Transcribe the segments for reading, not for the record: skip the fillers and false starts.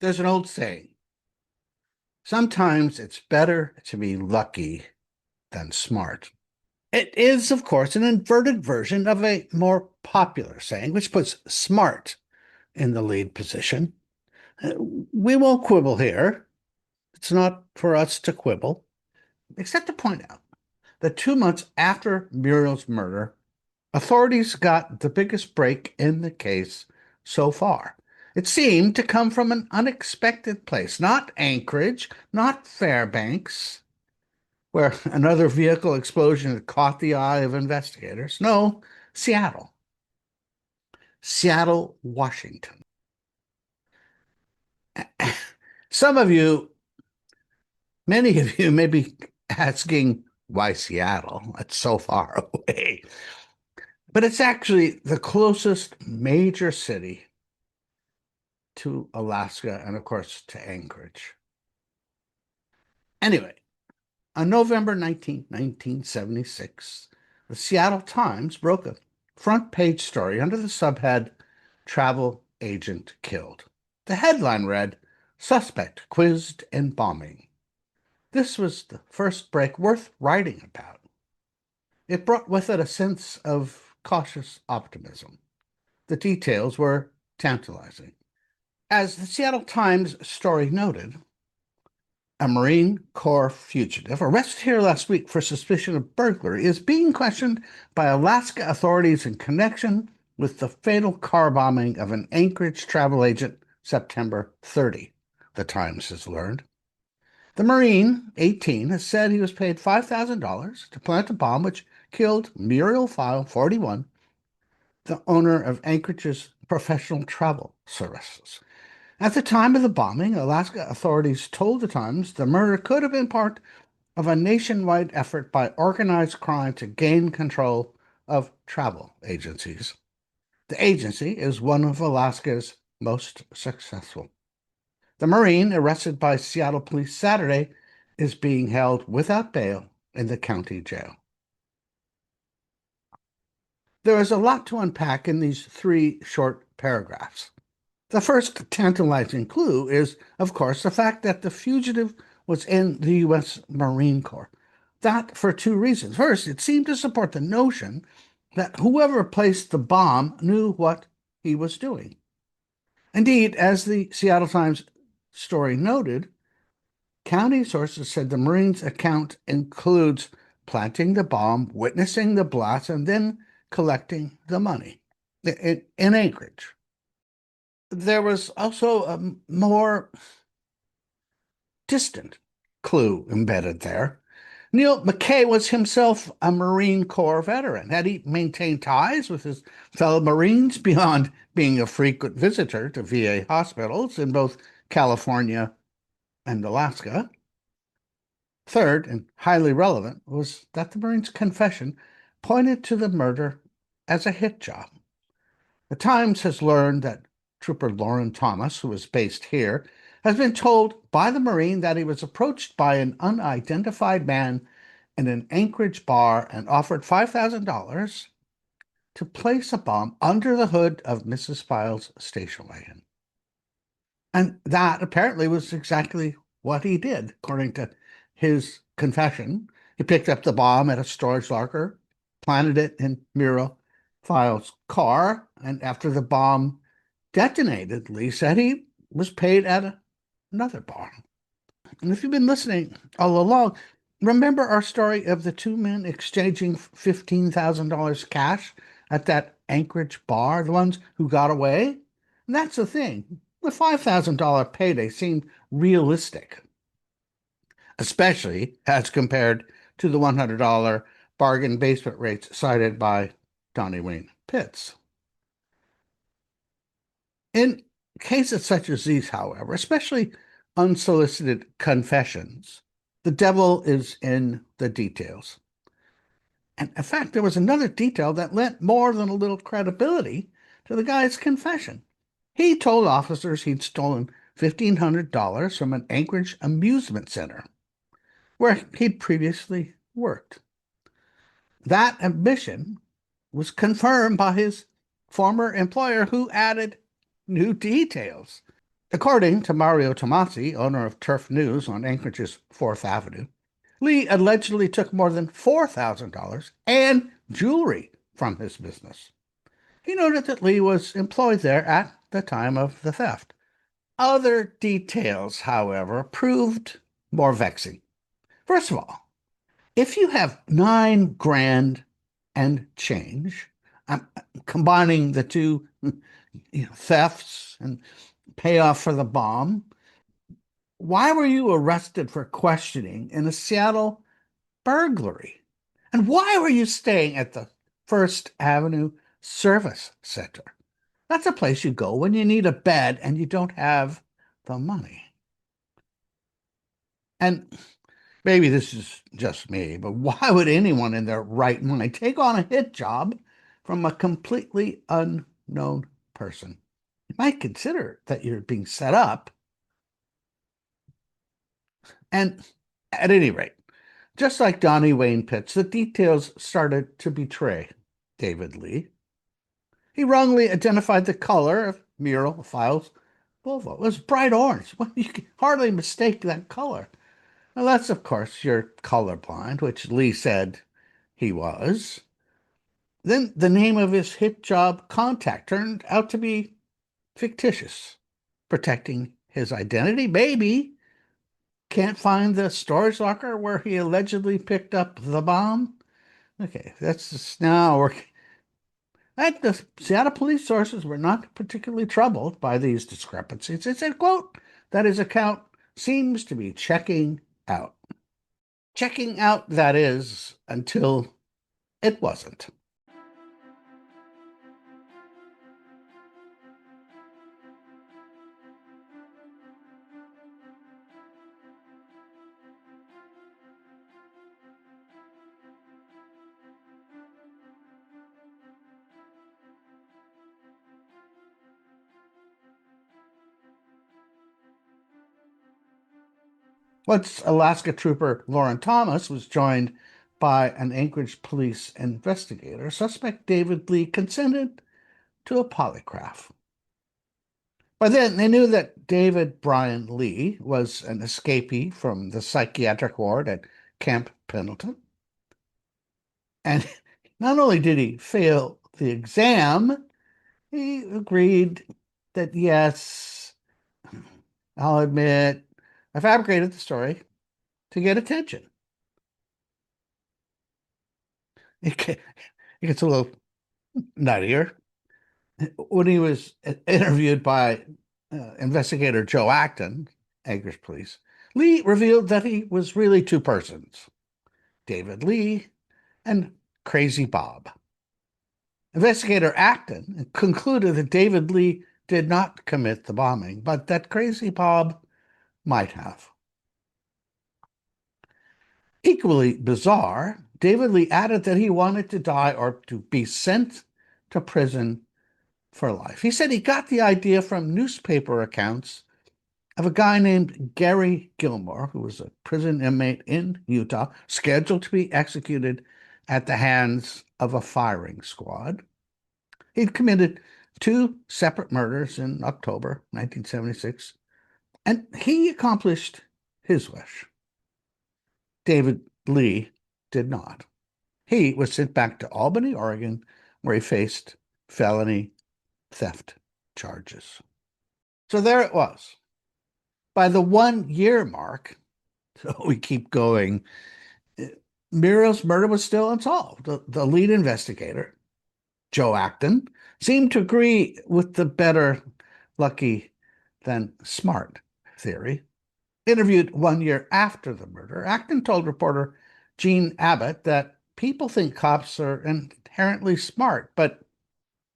There's an old saying, sometimes it's better to be lucky than smart. It is, of course, an inverted version of a more popular saying, which puts smart in the lead position. Uh, We won't quibble here. It's not for us to quibble, except to point out that 2 months after Muriel's murder, authorities got the biggest break in the case so far. It seemed to come from an unexpected place, not Anchorage, not Fairbanks, where another vehicle explosion had caught the eye of investigators. No, Seattle. Seattle, Washington. Some of you, many of you may be asking, why Seattle? It's so far away. But it's actually the closest major city to Alaska and, of course, to Anchorage. Anyway, on November 19th, 1976, the Seattle Times broke a front page story under the subhead, Travel Agent Killed. The headline read, Suspect Quizzed in Bombing. This was the first break worth writing about. It brought with it a sense of cautious optimism. The details were tantalizing. As the Seattle Times story noted, a Marine Corps fugitive arrested here last week for suspicion of burglary is being questioned by Alaska authorities in connection with the fatal car bombing of an Anchorage travel agent September 30, the Times has learned. The Marine, 18, has said he was paid $5,000 to plant a bomb which killed Muriel File, 41, the owner of Anchorage's professional travel services. At the time of the bombing, Alaska authorities told the Times the murder could have been part of a nationwide effort by organized crime to gain control of travel agencies. The agency is one of Alaska's most successful. The Marine, arrested by Seattle police Saturday, is being held without bail in the county jail. There is a lot to unpack in these 3 short paragraphs. The first tantalizing clue is, of course, the fact that the fugitive was in the U.S. Marine Corps. That for 2 reasons. First, it seemed to support the notion that whoever placed the bomb knew what he was doing. Indeed, as the Seattle Times story noted, county sources said the Marines' account includes planting the bomb, witnessing the blast, and then collecting the money in Anchorage. There was also a more distant clue embedded there. Neil McKay was himself a Marine Corps veteran. Had he maintained ties with his fellow Marines beyond being a frequent visitor to VA hospitals in both California and Alaska? Third, and highly relevant, was that the Marine's confession pointed to the murder as a hit job. The Times has learned that Trooper Lauren Thomas, who is based here, has been told by the Marine that he was approached by an unidentified man in an Anchorage bar and offered $5,000 to place a bomb under the hood of Mrs. Files' station wagon. And that apparently was exactly what he did, according to his confession. He picked up the bomb at a storage locker, planted it in Muriel Files' car, and after the bomb detonated, Lee said he was paid at another bar. And if you've been listening all along, remember our story of the 2 men exchanging $15,000 cash at that Anchorage bar, the ones who got away? And that's the thing. The $5,000 payday seemed realistic, especially as compared to the $100 bargain basement rates cited by Donnie Wayne Pitts. In cases such as these, however, especially unsolicited confessions, the devil is in the details. And in fact, there was another detail that lent more than a little credibility to the guy's confession. He told officers he'd stolen $1,500 from an Anchorage amusement center where he'd previously worked. That admission was confirmed by his former employer, who added new details. According to Mario Tomasi, owner of Turf News on Anchorage's 4th Avenue, Lee allegedly took more than $4,000 and jewelry from his business. He noted that Lee was employed there at the time of the theft. Other details, however, proved more vexing. First of all, if you have 9 grand and change, I'm combining the two thefts and payoff for the bomb, why were you arrested for questioning in a Seattle burglary? And why were you staying at the First Avenue Service Center? That's a place you go when you need a bed and you don't have the money. And maybe this is just me, but why would anyone in their right mind take on a hit job from a completely unknown person? You might consider that you're being set up. And at any rate, just like Donnie Wayne Pitts, the details started to betray David Lee. He wrongly identified the color of Muriel Files' Volvo. It was bright orange. Well, you can hardly mistake that color. Unless, of course, you're colorblind, which Lee said he was. Then the name of his hit job contact turned out to be fictitious, protecting his identity. Maybe can't find the storage locker where he allegedly picked up the bomb. Okay, that's just now working. The Seattle police sources were not particularly troubled by these discrepancies. It said, quote, that his account seems to be checking out. Checking out, that is, until it wasn't. Once Alaska Trooper Lauren Thomas was joined by an Anchorage police investigator, suspect David Lee consented to a polygraph. By then, they knew that David Brian Lee was an escapee from the psychiatric ward at Camp Pendleton. And not only did he fail the exam, he agreed that, yes, I'll admit, I fabricated the story to get attention. It gets a little nuttier. When he was interviewed by investigator Joe Acton, Anchorage Police, Lee revealed that he was really two persons, David Lee and Crazy Bob. Investigator Acton concluded that David Lee did not commit the bombing, but that Crazy Bob might have. Equally bizarre, David Lee added that he wanted to die or to be sent to prison for life. He said he got the idea from newspaper accounts of a guy named Gary Gilmore, who was a prison inmate in Utah, scheduled to be executed at the hands of a firing squad. He'd committed 2 separate murders in October 1976, and he accomplished his wish. David Lee did not. He was sent back to Albany, Oregon, where he faced felony theft charges. So there it was. By the 1 year mark, so we keep going, Muriel's murder was still unsolved. The lead investigator, Joe Acton, seemed to agree with the better lucky than smart theory. Interviewed 1 year after the murder, Acton told reporter Gene Abbott that people think cops are inherently smart, but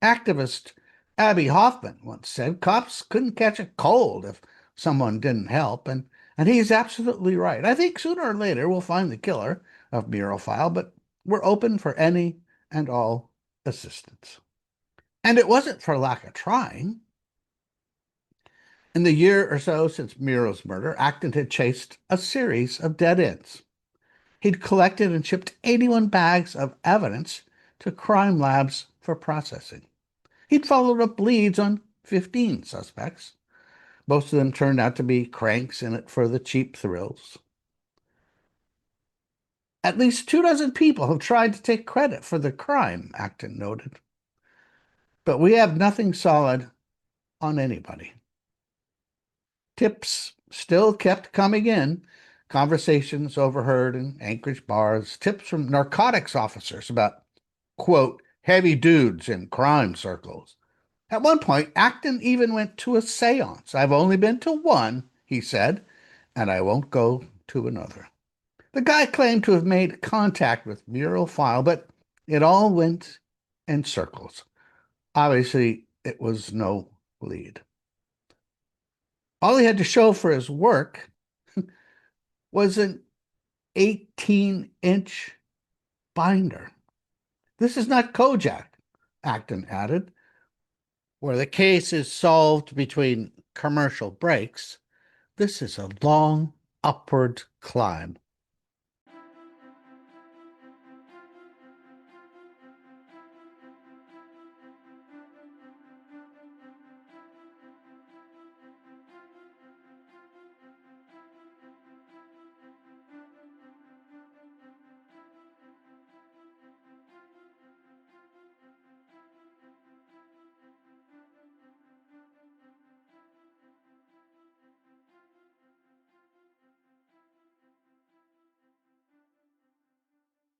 activist Abby Hoffman once said cops couldn't catch a cold if someone didn't help, and he's absolutely right. I think sooner or later we'll find the killer of Muriel File, but we're open for any and all assistance. And it wasn't for lack of trying. In the year or so since Muriel's murder, Acton had chased a series of dead ends. He'd collected and shipped 81 bags of evidence to crime labs for processing. He'd followed up leads on 15 suspects, Most of them turned out to be cranks in it for the cheap thrills. At least 2 dozen people have tried to take credit for the crime, Acton noted. But we have nothing solid on anybody. Tips still kept coming in. Conversations overheard in Anchorage bars, tips from narcotics officers about, quote, heavy dudes in crime circles. At one point, Acton even went to a seance. I've only been to one, he said, and I won't go to another. The guy claimed to have made contact with Muriel File, but it all went in circles. Obviously, it was no lead. All he had to show for his work was an 18-inch binder. This is not Kojak, Acton added, where the case is solved between commercial breaks. This is a long upward climb.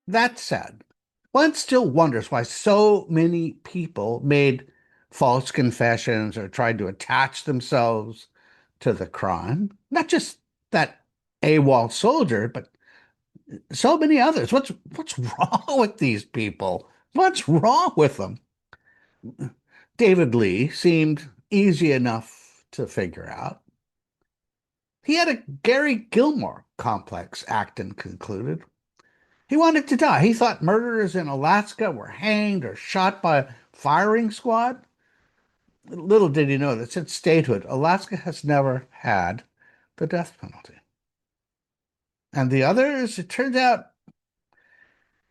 That said, one still wonders why so many people made false confessions or tried to attach themselves to the crime. Not just that AWOL soldier, but so many others. What's wrong with these people? What's wrong with them? David Lee seemed easy enough to figure out. He had a Gary Gilmore complex, Acton concluded. He wanted to die. He thought murderers in Alaska were hanged or shot by a firing squad. Little did he know that since statehood, Alaska has never had the death penalty. And the others, it turns out,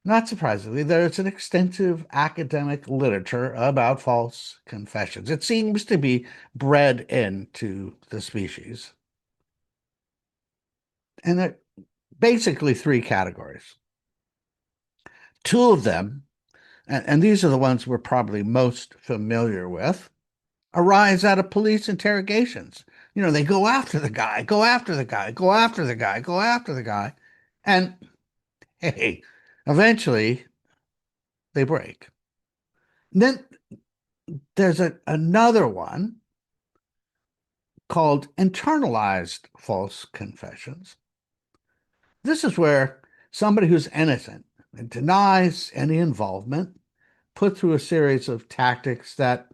not surprisingly, there's an extensive academic literature about false confessions. It seems to be bred into the species. And there are basically three categories. Two of them, and these are the ones we're probably most familiar with, arise out of police interrogations. They go after the guy, go after the guy, go after the guy, go after the guy. And hey, eventually they break. Then there's another one called internalized false confessions. This is where somebody who's innocent and denies any involvement put through a series of tactics that,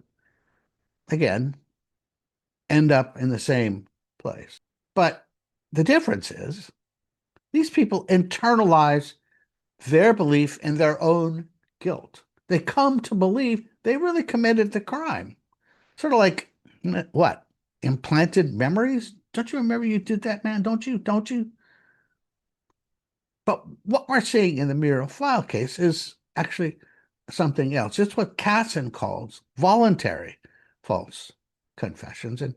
again, end up in the same place. But the difference is these people internalize their belief in their own guilt. They come to believe they really committed the crime. Sort of like, what? Implanted memories? Don't you remember you did that, man? Don't you? Don't you? But what we're seeing in the Muriel File case is actually something else. It's what Casson calls voluntary false confessions. And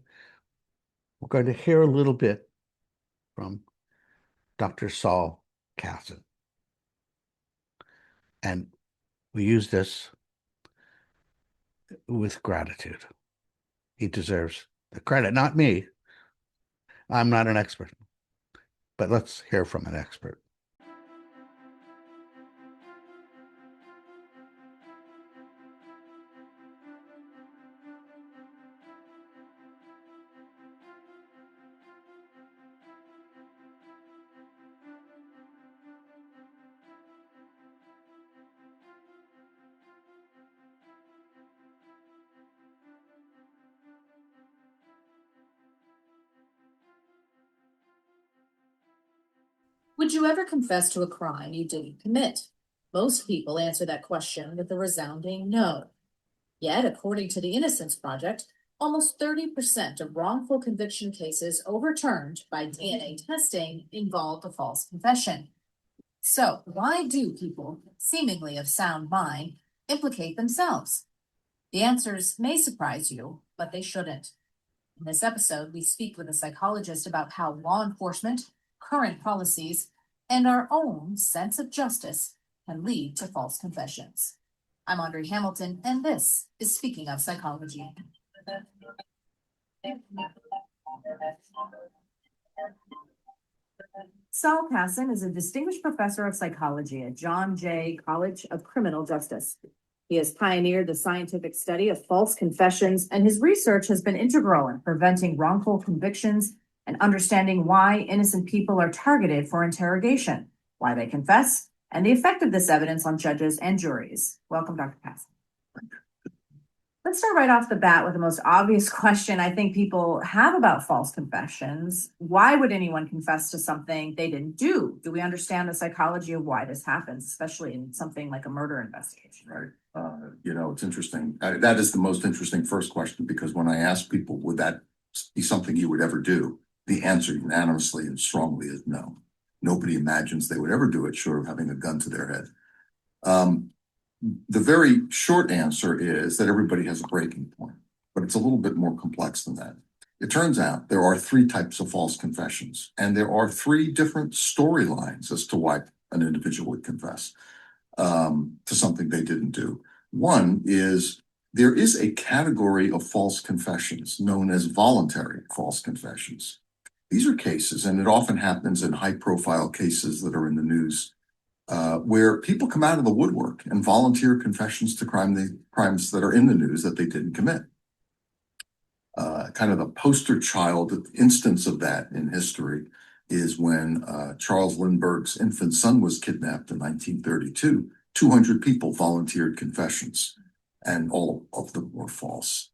we're going to hear a little bit from Dr. Saul Casson. And we use this with gratitude. He deserves the credit, not me. I'm not an expert, but let's hear from an expert. Would you ever confess to a crime you didn't commit? Most people answer that question with a resounding no. Yet, according to the Innocence Project, almost 30% of wrongful conviction cases overturned by DNA testing involved a false confession. So, why do people, seemingly of sound mind, implicate themselves? The answers may surprise you, but they shouldn't. In this episode, we speak with a psychologist about how law enforcement, current policies, and our own sense of justice can lead to false confessions. I'm Audrey Hamilton, and this is Speaking of Psychology. Saul Passon is a distinguished professor of psychology at John Jay College of Criminal Justice. He has pioneered the scientific study of false confessions, and his research has been integral in preventing wrongful convictions and understanding why innocent people are targeted for interrogation, why they confess, and the effect of this evidence on judges and juries. Welcome, Dr. Passon. Let's start right off the bat with the most obvious question I think people have about false confessions. Why would anyone confess to something they didn't do? Do we understand the psychology of why this happens, especially in something like a murder investigation? Right. It's interesting. That is the most interesting first question, because when I ask people, would that be something you would ever do? The answer unanimously and strongly is no. Nobody imagines they would ever do it short of having a gun to their head. The very short answer is that everybody has a breaking point, but it's a little bit more complex than that. It turns out there are three types of false confessions, and there are three different storylines as to why an individual would confess to something they didn't do. One is there is a category of false confessions known as voluntary false confessions. These are cases, and it often happens in high-profile cases that are in the news, where people come out of the woodwork and volunteer confessions to crimes that are in the news that they didn't commit. Kind of the poster child instance of that in history is when Charles Lindbergh's infant son was kidnapped in 1932. 200 people volunteered confessions, and all of them were false.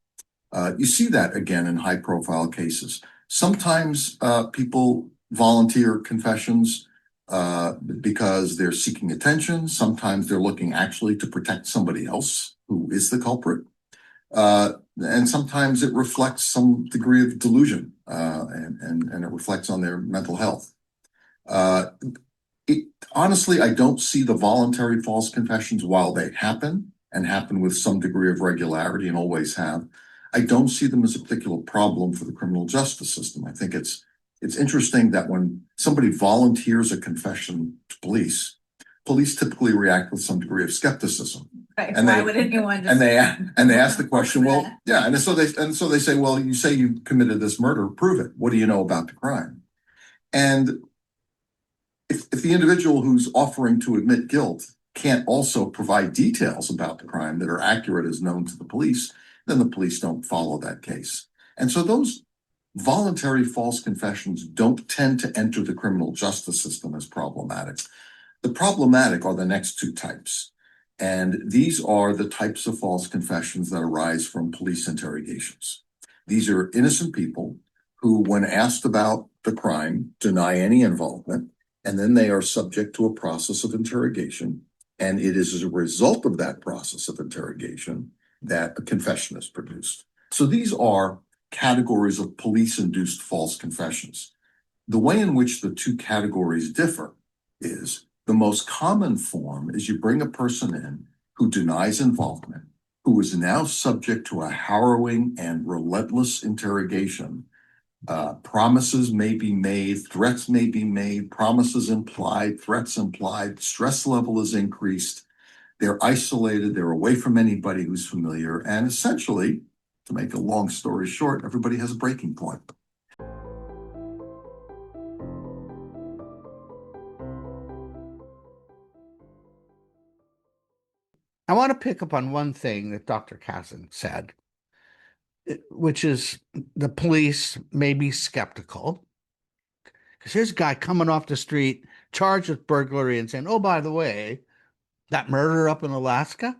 You see that again in high-profile cases. Sometimes people volunteer confessions because they're seeking attention. Sometimes they're looking actually to protect somebody else who is the culprit. And sometimes it reflects some degree of delusion, and it reflects on their mental health. Honestly, I don't see the voluntary false confessions, while they happen and happen with some degree of regularity and always have. I don't see them as a particular problem for the criminal justice system. I think it's interesting that when somebody volunteers a confession to police typically react with some degree of skepticism. Right. And why would anyone just they ask the question, well, yeah, and so they say, well, you say you committed this murder, prove it. What do you know about the crime? And if the individual who's offering to admit guilt can't also provide details about the crime that are accurate as known to the police, then the police don't follow that case. And so those voluntary false confessions don't tend to enter the criminal justice system as problematic. The problematic are the next two types. And these are the types of false confessions that arise from police interrogations. These are innocent people who, when asked about the crime, deny any involvement, and then they are subject to a process of interrogation. And it is as a result of that process of interrogation that a confession is produced. So these are categories of police-induced false confessions. The way in which the two categories differ is the most common form is you bring a person in who denies involvement, who is now subject to a harrowing and relentless interrogation. Promises may be made, threats may be made, promises implied, threats implied, stress level is increased. They're isolated, they're away from anybody who's familiar, and essentially, to make a long story short, everybody has a breaking point. I want to pick up on one thing that Dr. Kassan said, which is the police may be skeptical. Because here's a guy coming off the street, charged with burglary, and saying, oh, by the way, that murder up in Alaska?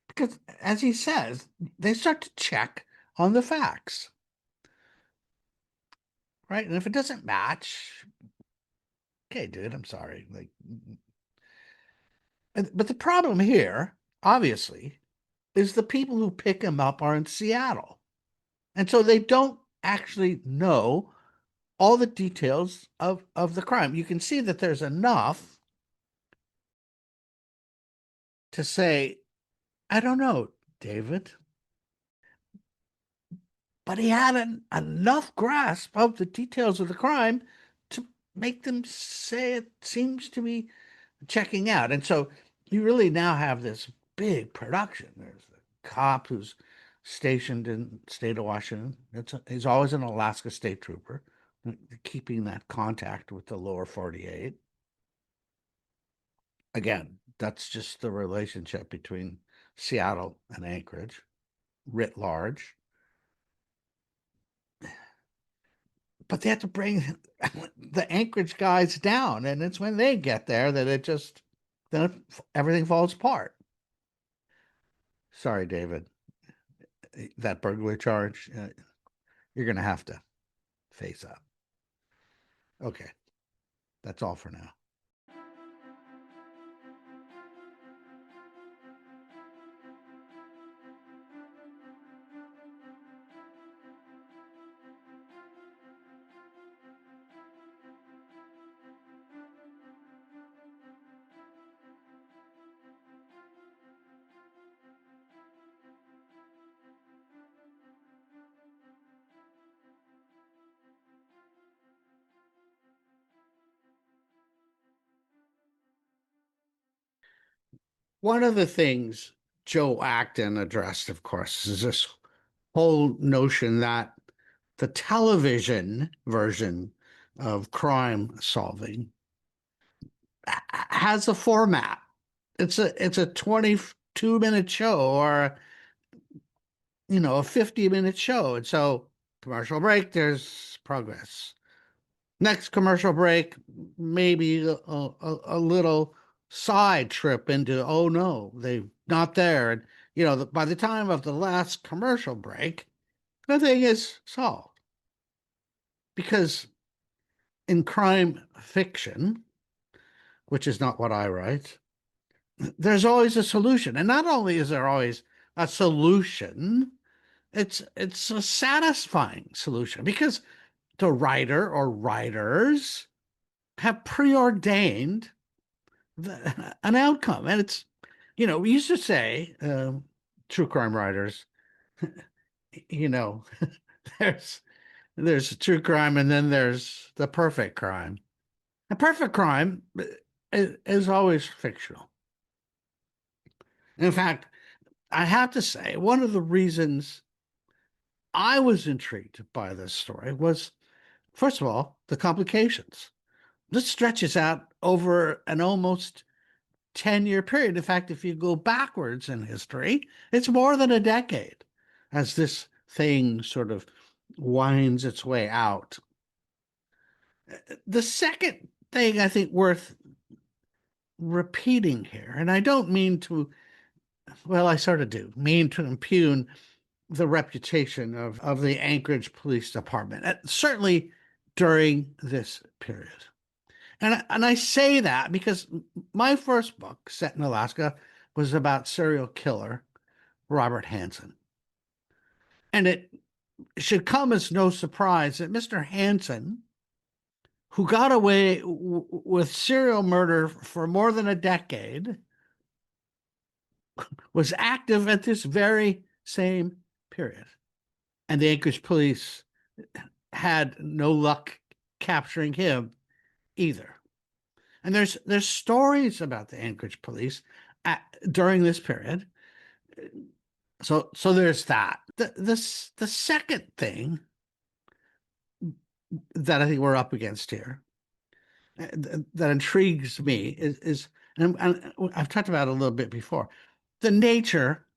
Because, as he says, they start to check on the facts. Right? And if it doesn't match, okay, dude, I'm sorry. But the problem here, obviously, is the people who pick him up are in Seattle. And so they don't actually know all the details of the crime. You can see that there's enough to say, I don't know, David, but he had enough grasp of the details of the crime to make them say it seems to be checking out. And so you really now have this big production. There's the cop who's stationed in the state of Washington. He's always an Alaska state trooper, keeping that contact with the lower 48. Again, that's just the relationship between Seattle and Anchorage, writ large. But they have to bring the Anchorage guys down, and it's when they get there that everything falls apart. Sorry, David, that burglary charge, you're going to have to face up. Okay, that's all for now. One of the things Joe Acton addressed, of course, is this whole notion that the television version of crime solving has a format. It's a 22-minute show or a 50-minute show. And so commercial break, there's progress. Next commercial break, maybe a little side trip into, oh no, they're not there. And by the time of the last commercial break, the thing is solved. Because in crime fiction, which is not what I write, there's always a solution. And not only is there always a solution, it's a satisfying solution because the writer or writers have preordained an outcome. And it's, we used to say, true crime writers, there's true crime and then there's the perfect crime. The perfect crime is always fictional. In fact, I have to say, one of the reasons I was intrigued by this story was, first of all, the complications. This stretches out over an almost 10-year period. In fact, if you go backwards in history, it's more than a decade as this thing sort of winds its way out. The second thing I think worth repeating here, and I don't mean to, well, I sort of do, mean to impugn the reputation of the Anchorage Police Department, certainly during this period. And I say that because my first book, set in Alaska, was about serial killer Robert Hansen. And it should come as no surprise that Mr. Hansen, who got away with serial murder for more than a decade, was active at this very same period. And the Anchorage police had no luck capturing him either. And there's stories about the Anchorage police during this period. So there's that. The second thing that I think we're up against here that intrigues me is and I've talked about it a little bit before, the nature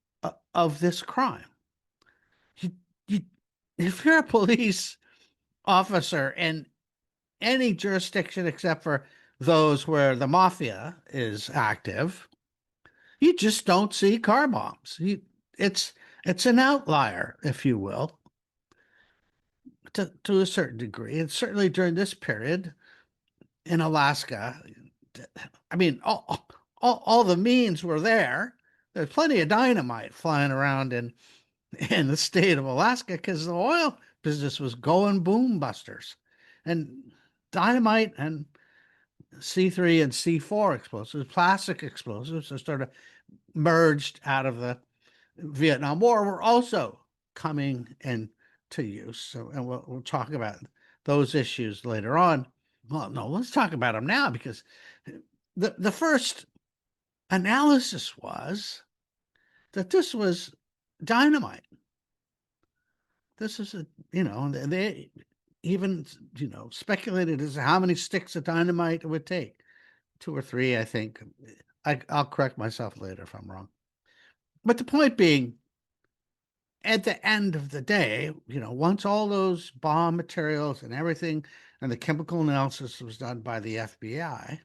of this crime. If you're a police officer in any jurisdiction except for those where the mafia is active, you just don't see car bombs. It's an outlier, if you will, to a certain degree. And certainly during this period in Alaska, I mean, all the means were there. There's plenty of dynamite flying around in the state of Alaska because the oil business was going boom busters. And dynamite and C3 and C4 explosives, plastic explosives, that sort of merged out of the Vietnam War, were also coming into to use. So, and we'll talk about those issues later on. Well, no, let's talk about them now, because the first analysis was that this was dynamite. This is they even, speculated as to how many sticks of dynamite it would take. 2 or 3, I think. I'll correct myself later if I'm wrong. But the point being, at the end of the day, once all those bomb materials and everything and the chemical analysis was done by the FBI,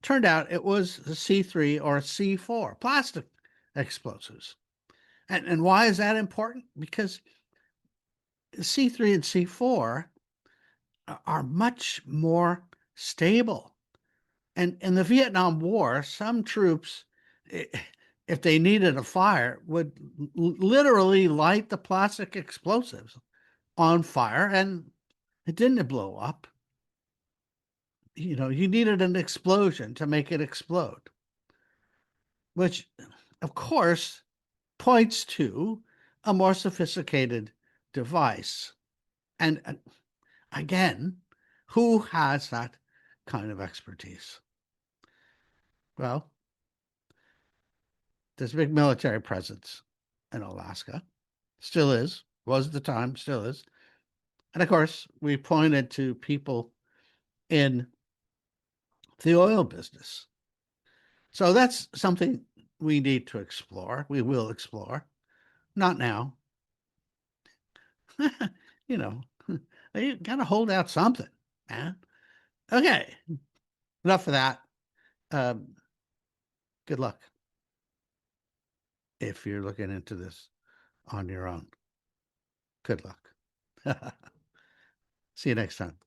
turned out it was a C3 or a C4 plastic explosives. And why is that important? Because C3 and C4 are much more stable. And in the Vietnam War, some troops, if they needed a fire, would literally light the plastic explosives on fire, and it didn't blow up. You needed an explosion to make it explode, which, of course, points to a more sophisticated device. And again, who has that kind of expertise? Well, there's a big military presence in Alaska. Still is. Was at the time, still is. And of course, we pointed to people in the oil business. So that's something we need to explore. We will explore. Not now. you got to hold out something, man. Okay. Enough of that. Good luck if you're looking into this on your own. Good luck. See you next time.